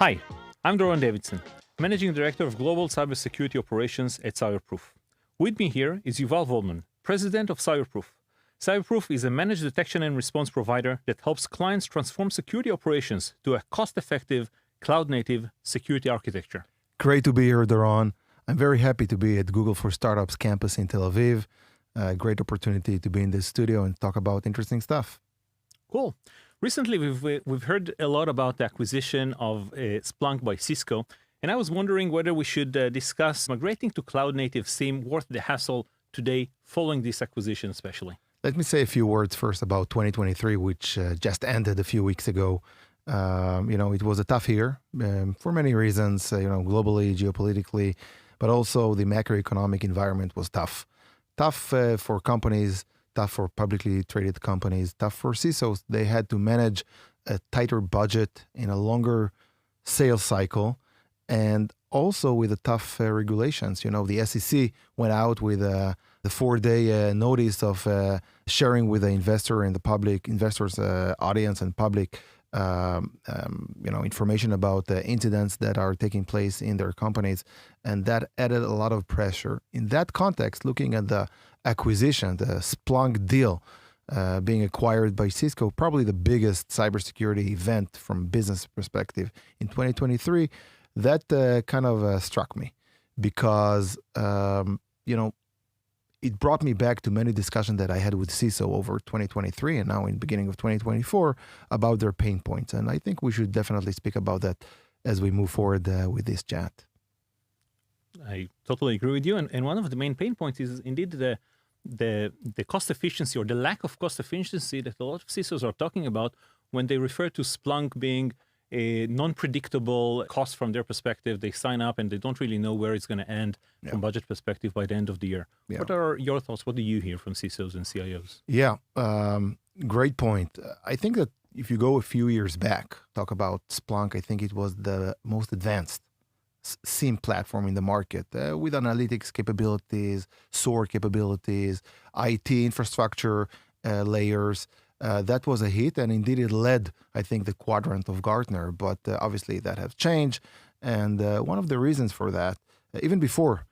Hi, I'm Doron Davidson, Managing Director of Global Cybersecurity Operations at Cyberproof. With me here is Yuval Waldman, President of Cyberproof. Cyberproof is a managed detection and response provider that helps clients transform security operations to a cost-effective, cloud-native security architecture. Great to be here, Doron. I'm very happy to be at Google for Startups campus in Tel Aviv. Great opportunity to be in this studio and talk about interesting stuff. Cool. Recently, we've heard a lot about the acquisition of Splunk by Cisco, and I was wondering whether we should discuss migrating to cloud-native SIEM worth the hassle today following this acquisition especially. Let me say a few words first about 2023, which just ended a few weeks ago. It was a tough year for many reasons, globally, geopolitically, but also the macroeconomic environment was tough. Tough for companies, tough for publicly traded companies, tough for CISOs. They had to manage a tighter budget in a longer sales cycle and also with the tough regulations. The SEC went out with the 4-day notice of sharing with the investor and the public, investors' audience and public, information about the incidents that are taking place in their companies. And that added a lot of pressure. In that context, looking at the acquisition, the Splunk deal being acquired by Cisco, probably the biggest cybersecurity event from business perspective in 2023, that kind of struck me because, it brought me back to many discussions that I had with CISO over 2023 and now in the beginning of 2024 about their pain points. And I think we should definitely speak about that as we move forward with this chat. I totally agree with you. And one of the main pain points is indeed the cost efficiency or the lack of cost efficiency that a lot of CISOs are talking about when they refer to Splunk being a non-predictable cost from their perspective. They sign up and they don't really know where it's going to end from budget perspective by the end of the year. Yeah. What are your thoughts? What do you hear from CISOs and CIOs? Yeah, great point. I think that if you go a few years back, talk about Splunk, I think it was the most advanced SIEM platform in the market with analytics capabilities, SOAR capabilities, IT infrastructure layers. That was a hit, and indeed it led, I think, the quadrant of Gartner, but obviously that has changed. And one of the reasons for that, even before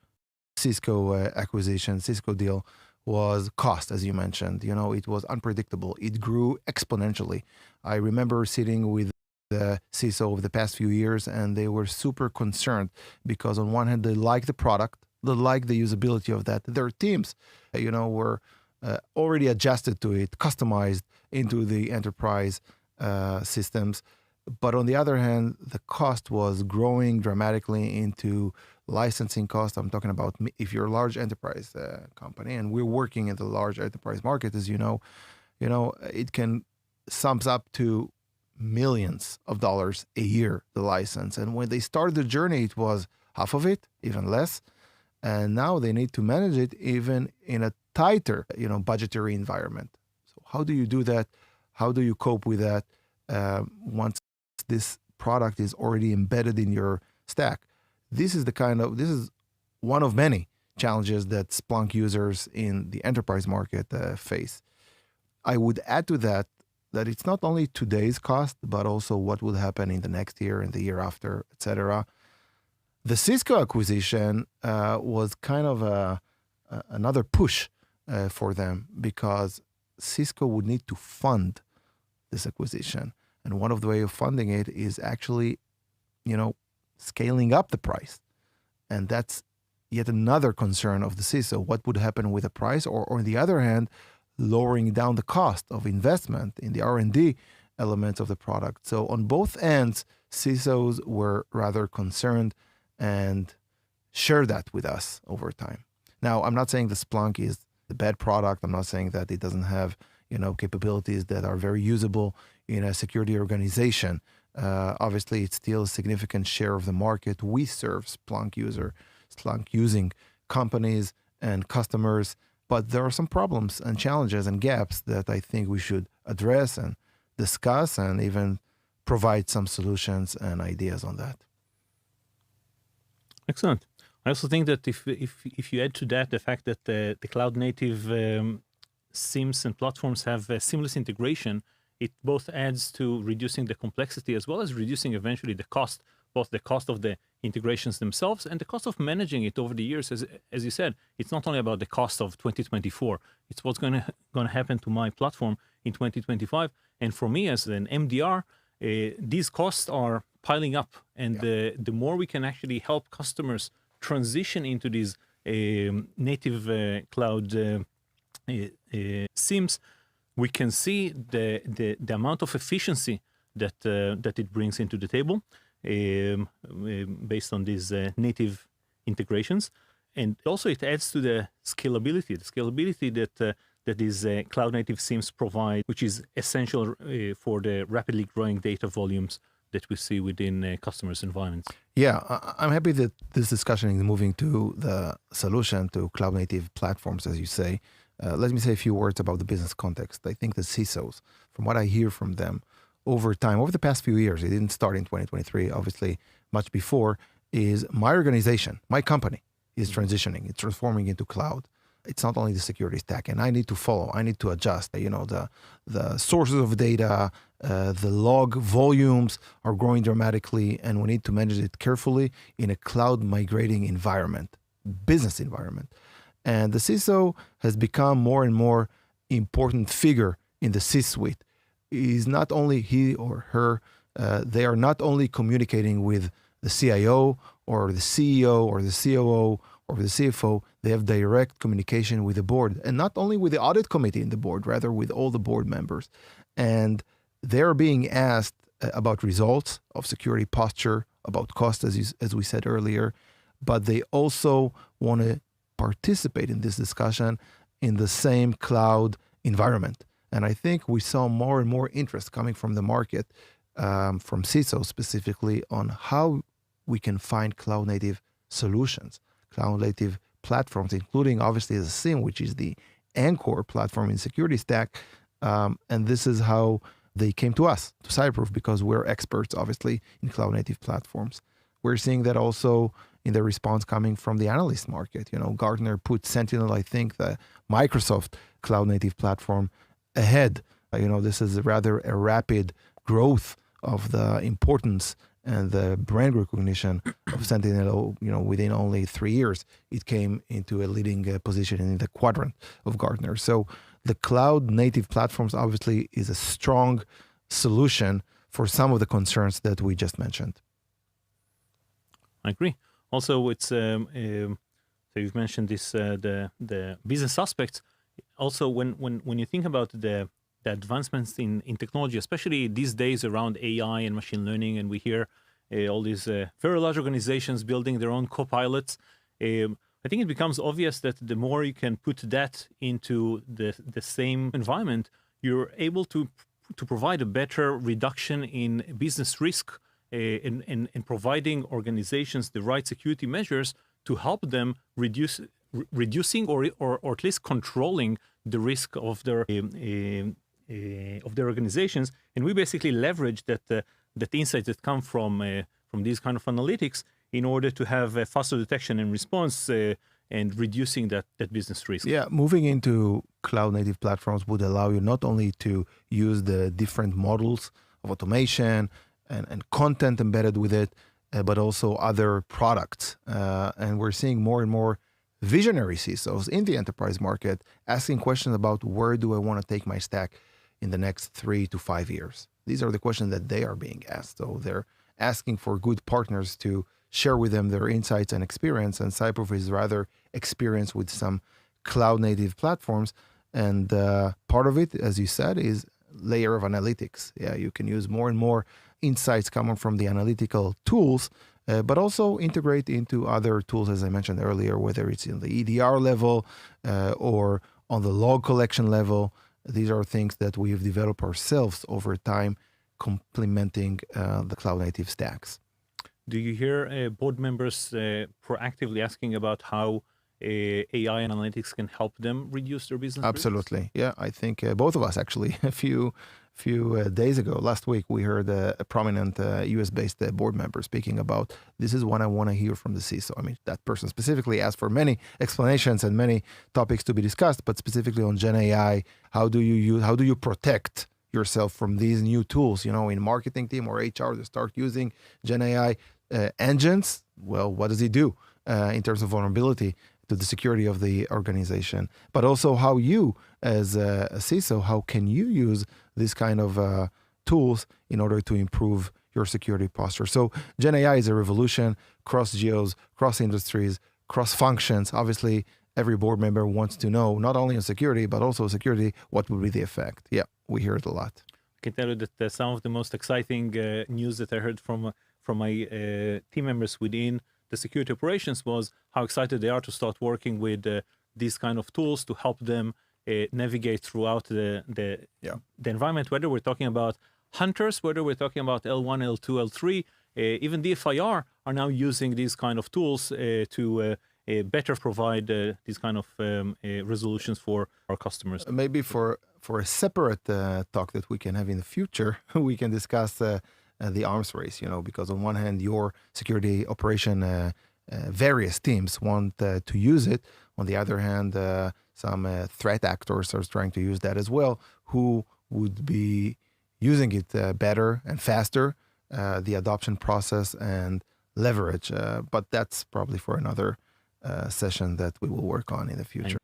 Cisco acquisition, Cisco deal, was cost, as you mentioned. It was unpredictable. It grew exponentially. I remember sitting with the CISO over the past few years, and they were super concerned because on one hand, they like the product, they like the usability of that. Their teams, were already adjusted to it, customized into the enterprise systems. But on the other hand, the cost was growing dramatically into licensing cost. I'm talking about if you're a large enterprise company, and we're working in the large enterprise market, as you know, it can sums up to millions of dollars a year, the license. And when they started the journey, it was half of it, even less. And now they need to manage it even in a tighter, budgetary environment. So how do you do that? How do you cope with that once this product is already embedded in your stack? This is one of many challenges that Splunk users in the enterprise market face. I would add to that it's not only today's cost, but also what will happen in the next year and the year after, etc. The Cisco acquisition was kind of another push for them because Cisco would need to fund this acquisition. And one of the ways of funding it is actually, scaling up the price. And that's yet another concern of the CISO. What would happen with the price? Or on the other hand, lowering down the cost of investment in the R&D elements of the product. So on both ends, CISOs were rather concerned and share that with us over time. Now, I'm not saying the Splunk is the bad product. I'm not saying that it doesn't have, capabilities that are very usable in a security organization. Obviously, it's still a significant share of the market. We serve Splunk using companies and customers, but there are some problems and challenges and gaps that I think we should address and discuss and even provide some solutions and ideas on that. Excellent. I also think that if you add to that the fact that the cloud native SIEMs and platforms have seamless integration, it both adds to reducing the complexity as well as reducing eventually the cost both the cost of the integrations themselves and the cost of managing it over the years. As you said, it's not only about the cost of 2024. It's what's going to happen to my platform in 2025. And for me as an MDR, these costs are piling up. And the more we can actually help customers transition into these native cloud SIEMs, we can see the amount of efficiency that it brings into the table based on these native integrations. And also it adds to the scalability that these cloud-native SIEMs provide, which is essential for the rapidly growing data volumes that we see within customers' environments. Yeah, I'm happy that this discussion is moving to the solution to cloud-native platforms, as you say. Let me say a few words about the business context. I think the CISOs, from what I hear from them, over time, over the past few years, it didn't start in 2023, obviously much before, is my organization, my company is transitioning, it's transforming into cloud. It's not only the security stack, and I need to follow, I need to adjust. The sources of data, the log volumes are growing dramatically, and we need to manage it carefully in a cloud migrating environment, business environment. And the CISO has become more and more important figure in the C-suite. Is not only he or her, they are not only communicating with the CIO or the CEO or the COO or the CFO, they have direct communication with the board, and not only with the audit committee in the board, rather with all the board members. And they're being asked about results of security posture, about cost, as we said earlier, but they also want to participate in this discussion in the same cloud environment. And I think we saw more and more interest coming from the market, from CISO specifically, on how we can find cloud-native solutions, cloud-native platforms, including obviously the SIEM, which is the anchor platform in security stack. And this is how they came to us, to Cyberproof, because we're experts, obviously, in cloud-native platforms. We're seeing that also in the response coming from the analyst market. Gartner put Sentinel, I think, the Microsoft cloud-native platform ahead. This is rather a rapid growth of the importance and the brand recognition of Sentinel. Within only 3 years, it came into a leading position in the quadrant of Gartner. So the cloud-native platforms obviously is a strong solution for some of the concerns that we just mentioned. I agree. Also, it's so you've mentioned this the business aspects. Also, when you think about the advancements in technology, especially these days around AI and machine learning, and we hear all these very large organizations building their own co-pilots, I think it becomes obvious that the more you can put that into the same environment, you're able to provide a better reduction in business risk, in providing organizations the right security measures to help them reducing or at least controlling the risk of their organizations. And we basically leverage that insights that come from these kind of analytics in order to have a faster detection and response and reducing that business risk. Yeah, moving into cloud-native platforms would allow you not only to use the different models of automation and content embedded with it, but also other products. And we're seeing more and more visionary CISOs in the enterprise market asking questions about where do I want to take my stack in the next 3 to 5 years. These are the questions that they are being asked. So they're asking for good partners to share with them their insights and experience. And Cyberproof is rather experienced with some cloud-native platforms. And part of it, as you said, is layer of analytics. Yeah, you can use more and more insights coming from the analytical tools, but also integrate into other tools, as I mentioned earlier, whether it's in the EDR level or on the log collection level. These are things that we have developed ourselves over time, complementing the cloud-native stacks. Do you hear board members proactively asking about how AI and analytics can help them reduce their business Absolutely. risks? Yeah, I think both of us actually, a few days ago, last week, we heard a prominent US-based board member speaking about, this is what I want to hear from the CISO. I mean, that person specifically asked for many explanations and many topics to be discussed, but specifically on Gen AI, how do you protect yourself from these new tools, in marketing team or HR, they start using Gen AI engines. Well, what does it do in terms of vulnerability to the security of the organization? But also how you, as a CISO, how can you use this kind of tools in order to improve your security posture? So Gen AI is a revolution, cross geos, cross industries, cross functions. Obviously, every board member wants to know not only on security, but also security, what would be the effect? Yeah, we hear it a lot. I can tell you that some of the most exciting news that I heard from my team members within the security operations was how excited they are to start working with these kind of tools to help them navigate throughout the environment, whether we're talking about hunters, whether we're talking about L1, L2, L3, even DFIR are now using these kind of tools to better provide these kind of resolutions for our customers. Maybe for a separate talk that we can have in the future, we can discuss the arms race, because on one hand, your security operation, various teams want to use it. On the other hand, some threat actors are trying to use that as well, who would be using it better and faster, the adoption process and leverage. But that's probably for another session that we will work on in the future.